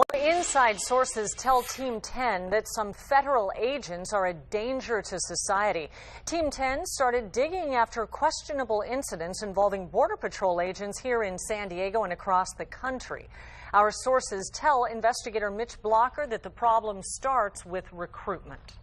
Well, inside sources tell Team 10 that some federal agents are a danger to society. Team 10 started digging after questionable incidents involving Border Patrol agents here in San Diego and across the country. Our sources tell investigator Mitch Blocker that the problem starts with recruitment.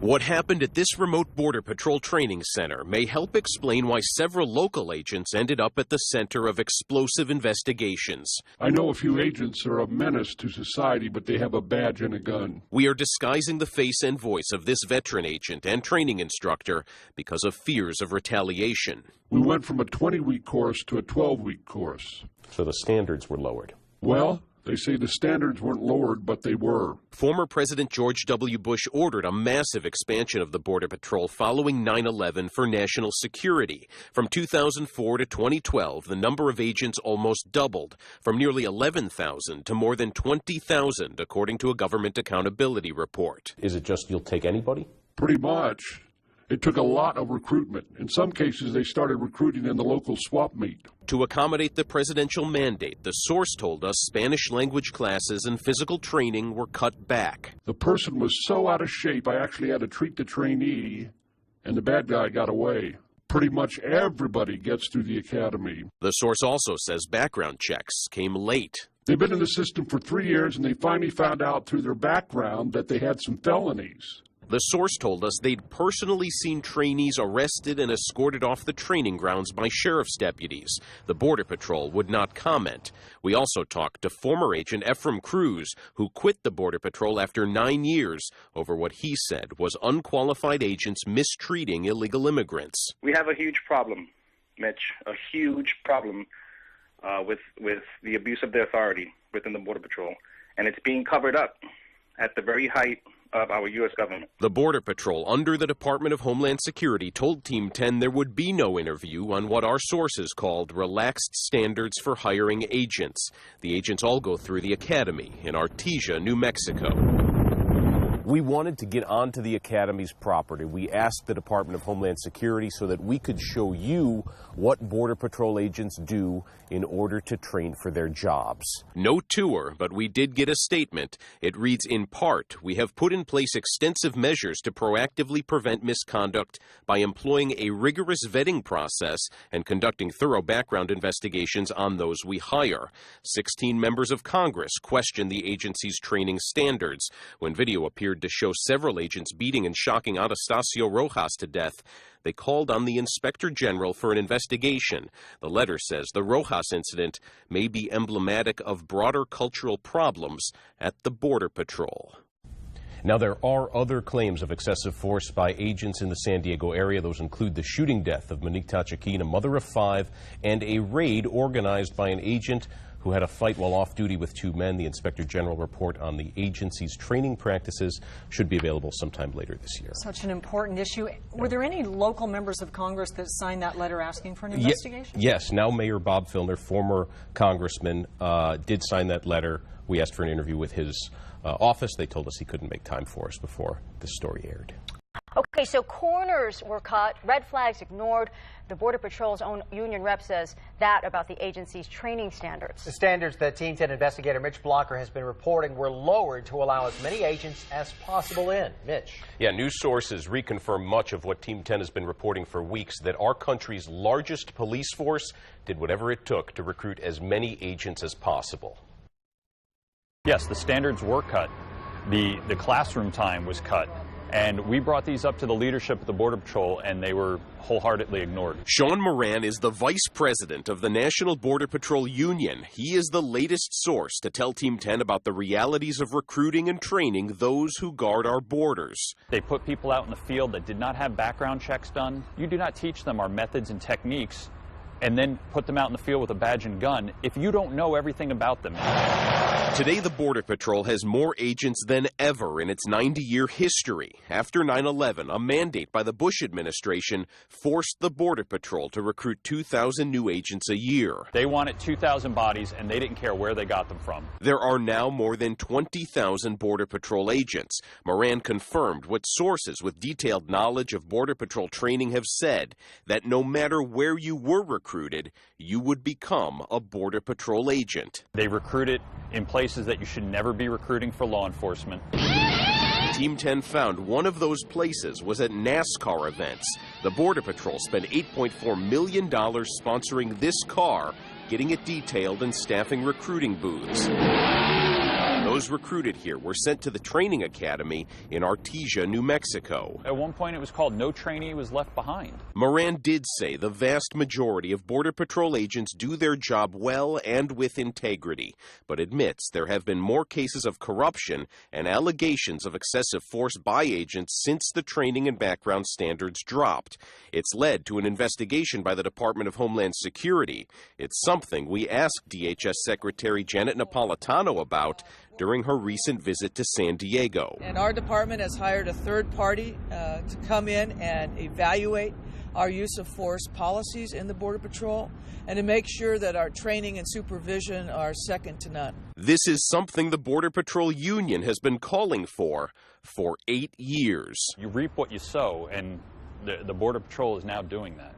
What happened at this remote Border Patrol training center may help explain why several local agents ended up at the center of explosive investigations. I know a few agents are a menace to society, but they have a badge and a gun. We are disguising the face and voice of this veteran agent and training instructor because of fears of retaliation. We went from a 20-week course to a 12-week course. So the standards were lowered. Well, they say the standards weren't lowered, but they were. Former President George W. Bush ordered a massive expansion of the Border Patrol following 9/11 for national security. From 2004 to 2012, the number of agents almost doubled, from nearly 11,000 to more than 20,000, according to a government accountability report. Is it just you'll take anybody? Pretty much. It took a lot of recruitment. In some cases, they started recruiting in the local swap meet. To accommodate the presidential mandate, the source told us Spanish language classes and physical training were cut back. The person was so out of shape, I actually had to treat the trainee, and the bad guy got away. Pretty much everybody gets through the academy. The source also says background checks came late. They've been in the system for 3 years, and they finally found out through their background that they had some felonies. The source told us they'd personally seen trainees arrested and escorted off the training grounds by sheriff's deputies. The Border Patrol would not comment. We also talked to former agent Ephraim Cruz, who quit the Border Patrol after 9 years over what he said was unqualified agents mistreating illegal immigrants. We have a huge problem, Mitch, a huge problem with the abuse of the authority within the Border Patrol, and it's being covered up at the very height of our U.S. government. The Border Patrol, under the Department of Homeland Security, told Team 10 there would be no interview on what our sources called relaxed standards for hiring agents. The agents all go through the academy in Artesia, New Mexico. We wanted to get onto the Academy's property. We asked the Department of Homeland Security so that we could show you what Border Patrol agents do in order to train for their jobs. No tour, but we did get a statement. It reads, in part, we have put in place extensive measures to proactively prevent misconduct by employing a rigorous vetting process and conducting thorough background investigations on those we hire. 16 members of Congress questioned the agency's training standards. When video appeared to show several agents beating and shocking Anastasio Rojas to death, they called on the Inspector General for an investigation. The letter says the Rojas incident may be emblematic of broader cultural problems at the Border Patrol. Now, there are other claims of excessive force by agents in the San Diego area. Those include the shooting death of Monique Tachiquin, a mother of 5, and a raid organized by an agent who had a fight while off duty with 2 men. The Inspector General report on the agency's training practices should be available sometime later this year. Such an important issue. Were there any local members of Congress that signed that letter asking for an investigation? Yes. Now Mayor Bob Filner, former congressman, did sign that letter. We asked for an interview with his office. They told us he couldn't make time for us before this story aired. Okay, so corners were cut, red flags ignored. The Border Patrol's own union rep says that about the agency's training standards. The standards that Team 10 investigator Mitch Blocker has been reporting were lowered to allow as many agents as possible in. Mitch. Yeah, news sources reconfirm much of what Team 10 has been reporting for weeks, that our country's largest police force did whatever it took to recruit as many agents as possible. Yes, the standards were cut. The classroom time was cut. And we brought these up to the leadership of the Border Patrol, and they were wholeheartedly ignored. Sean Moran is the vice president of the National Border Patrol Union. He is the latest source to tell Team 10 about the realities of recruiting and training those who guard our borders. They put people out in the field that did not have background checks done. You do not teach them our methods and techniques and then put them out in the field with a badge and gun if you don't know everything about them. Today, the Border Patrol has more agents than ever in its 90-year history. After 9/11, a mandate by the Bush administration forced the Border Patrol to recruit 2,000 new agents a year. They wanted 2,000 bodies, and they didn't care where they got them from. There are now more than 20,000 Border Patrol agents. Moran confirmed what sources with detailed knowledge of Border Patrol training have said, that no matter where you were recruited, you would become a Border Patrol agent. They recruited in places that you should never be recruiting for law enforcement. Team 10 found one of those places was at NASCAR events. The Border Patrol spent $8.4 million sponsoring this car, getting it detailed and staffing recruiting booths. Those recruited here were sent to the training academy in Artesia, New Mexico. At one point, it was called No Trainee Was Left Behind. Moran did say the vast majority of Border Patrol agents do their job well and with integrity, but admits there have been more cases of corruption and allegations of excessive force by agents since the training and background standards dropped. It's led to an investigation by the Department of Homeland Security. It's something we asked DHS Secretary Janet Napolitano about during her recent visit to San Diego. And our department has hired a third party to come in and evaluate our use of force policies in the Border Patrol and to make sure that our training and supervision are second to none. This is something the Border Patrol Union has been calling for 8 years. You reap what you sow, and the Border Patrol is now doing that.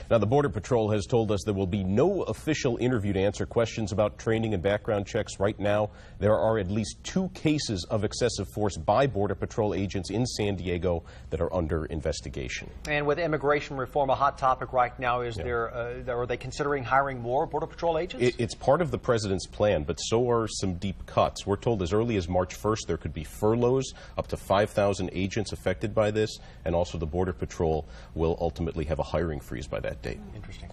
Now, the Border Patrol has told us there will be no official interview to answer questions about training and background checks. Right now, there are at least 2 cases of excessive force by Border Patrol agents in San Diego that are under investigation. And with immigration reform a hot topic right now, are they considering hiring more Border Patrol agents? It's part of the president's plan, but so are some deep cuts. We're told as early as March 1st there could be furloughs, up to 5,000 agents affected by this, and also the Border Patrol will ultimately have a hiring freeze by that date. Interesting.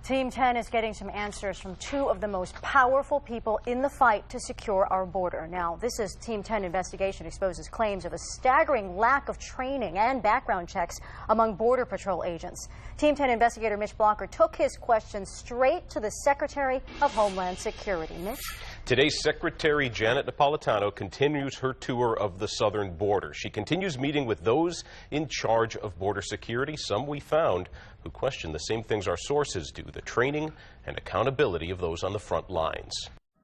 Team 10 is getting some answers from 2 of the most powerful people in the fight to secure our border. Now, this is Team 10 investigation exposes claims of a staggering lack of training and background checks among Border Patrol agents. Team 10 investigator Mitch Blocker took his questions straight to the Secretary of Homeland Security. Mitch? Today, Secretary Janet Napolitano continues her tour of the southern border. She continues meeting with those in charge of border security, some we found who question the same things our sources do, the training and accountability of those on the front lines.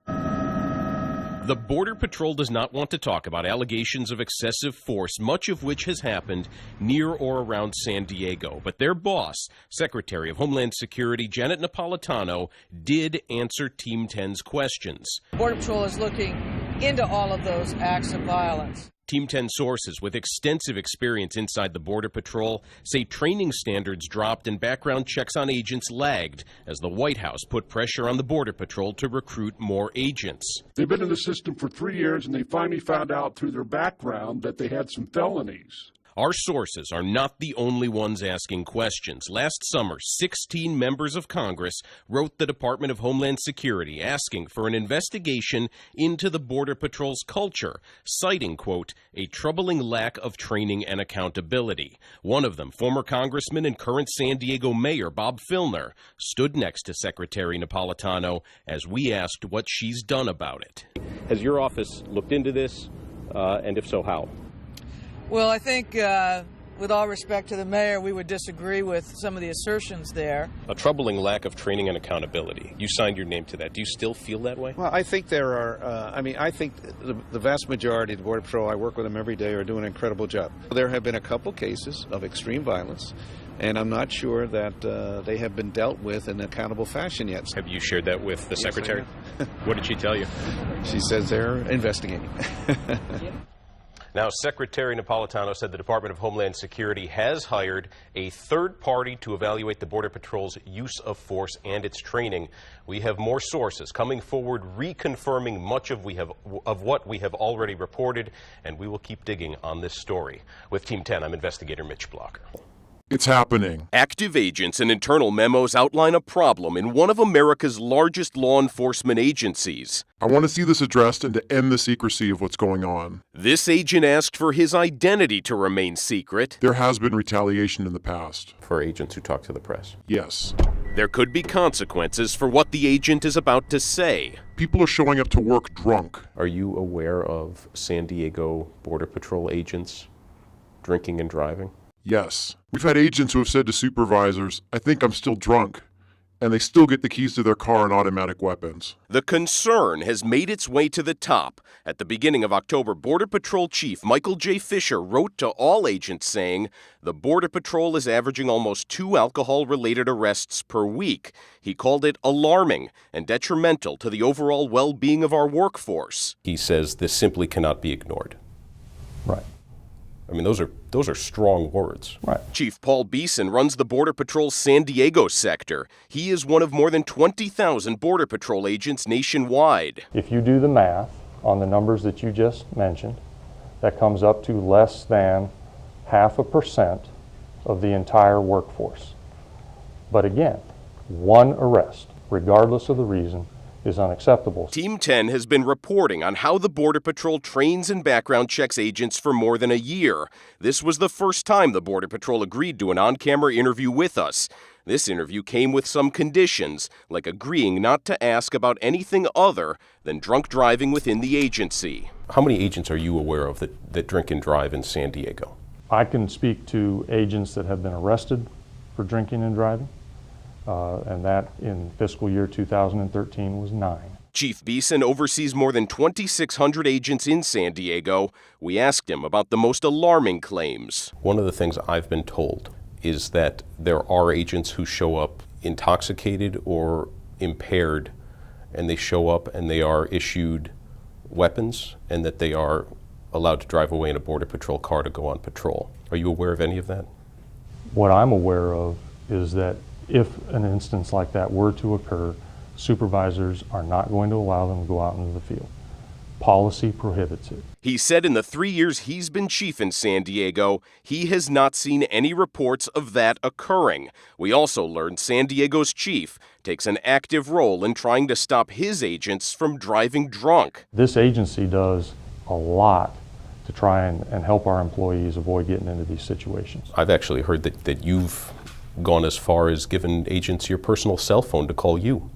The Border Patrol does not want to talk about allegations of excessive force, much of which has happened near or around San Diego. But their boss, Secretary of Homeland Security Janet Napolitano, did answer Team 10's questions. Border Patrol is looking into all of those acts of violence. Team 10 sources with extensive experience inside the Border Patrol say training standards dropped and background checks on agents lagged as the White House put pressure on the Border Patrol to recruit more agents. They've been in the system for 3 years, and they finally found out through their background that they had some felonies. Our sources are not the only ones asking questions. Last summer, 16 members of Congress wrote the Department of Homeland Security asking for an investigation into the Border Patrol's culture, citing, quote, a troubling lack of training and accountability. One of them, former Congressman and current San Diego Mayor Bob Filner, stood next to Secretary Napolitano as we asked what she's done about it. Has your office looked into this, and if so, how? Well, I think, with all respect to the mayor, we would disagree with some of the assertions there. A troubling lack of training and accountability. You signed your name to that. Do you still feel that way? Well, I think there are, I think the vast majority of the Border Patrol, I work with them every day, are doing an incredible job. There have been a couple cases of extreme violence, and I'm not sure that they have been dealt with in an accountable fashion yet. Have you shared that with the Secretary? What did she tell you? She says they're investigating. Now, Secretary Napolitano said the Department of Homeland Security has hired a third party to evaluate the Border Patrol's use of force and its training. We have more sources coming forward reconfirming much of what we have already reported, and we will keep digging on this story. With Team 10, I'm investigator Mitch Blocker. It's happening. Active agents and internal memos outline a problem in one of America's largest law enforcement agencies. I want to see this addressed and to end the secrecy of what's going on. This agent asked for his identity to remain secret. There has been retaliation in the past. For agents who talk to the press? Yes. There could be consequences for what the agent is about to say. People are showing up to work drunk. Are you aware of San Diego Border Patrol agents drinking and driving? Yes. We've had agents who have said to supervisors, I think I'm still drunk. and they still get the keys to their car and automatic weapons. The concern has made its way to the top. At the beginning of October, Border Patrol Chief Michael J. Fisher wrote to all agents saying the Border Patrol is averaging almost 2 alcohol-related arrests per week. He called it alarming and detrimental to the overall well-being of our workforce. He says this simply cannot be ignored. Right. I mean, those are strong words. Right. Chief Paul Beeson runs the Border Patrol's San Diego sector. He is one of more than 20,000 Border Patrol agents nationwide. If you do the math on the numbers that you just mentioned, that comes up to less than 0.5% of the entire workforce. But again, one arrest, regardless of the reason, is unacceptable. Team 10 has been reporting on how the Border Patrol trains and background checks agents for more than a year. This was the first time the Border Patrol agreed to an on-camera interview with us. This interview came with some conditions, like agreeing not to ask about anything other than drunk driving within the agency. How many agents are you aware of that drink and drive in San Diego? I can speak to agents that have been arrested for drinking and driving. And that in fiscal year 2013 was 9. Chief Beeson oversees more than 2,600 agents in San Diego. We asked him about the most alarming claims. One of the things I've been told is that there are agents who show up intoxicated or impaired, and they show up and they are issued weapons, and that they are allowed to drive away in a Border Patrol car to go on patrol. Are you aware of any of that? What I'm aware of is that if an instance like that were to occur, supervisors are not going to allow them to go out into the field. Policy prohibits it. He said in the 3 years he's been chief in San Diego, he has not seen any reports of that occurring. We also learned San Diego's chief takes an active role in trying to stop his agents from driving drunk. This agency does a lot to try and help our employees avoid getting into these situations. I've actually heard that you've gone as far as giving agents your personal cell phone to call you.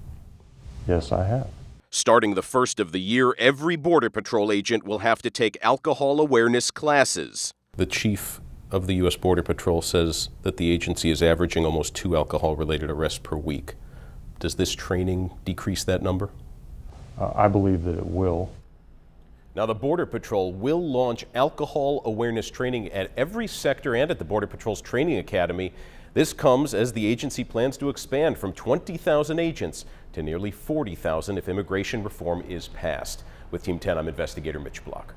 Yes, I have. Starting the first of the year, every Border Patrol agent will have to take alcohol awareness classes. The chief of the U.S. Border Patrol says that the agency is averaging almost 2 alcohol-related arrests per week. Does this training decrease that number? I believe that it will. Now, the Border Patrol will launch alcohol awareness training at every sector and at the Border Patrol's Training Academy. This comes as the agency plans to expand from 20,000 agents to nearly 40,000 if immigration reform is passed. With Team 10, I'm investigator Mitch Block.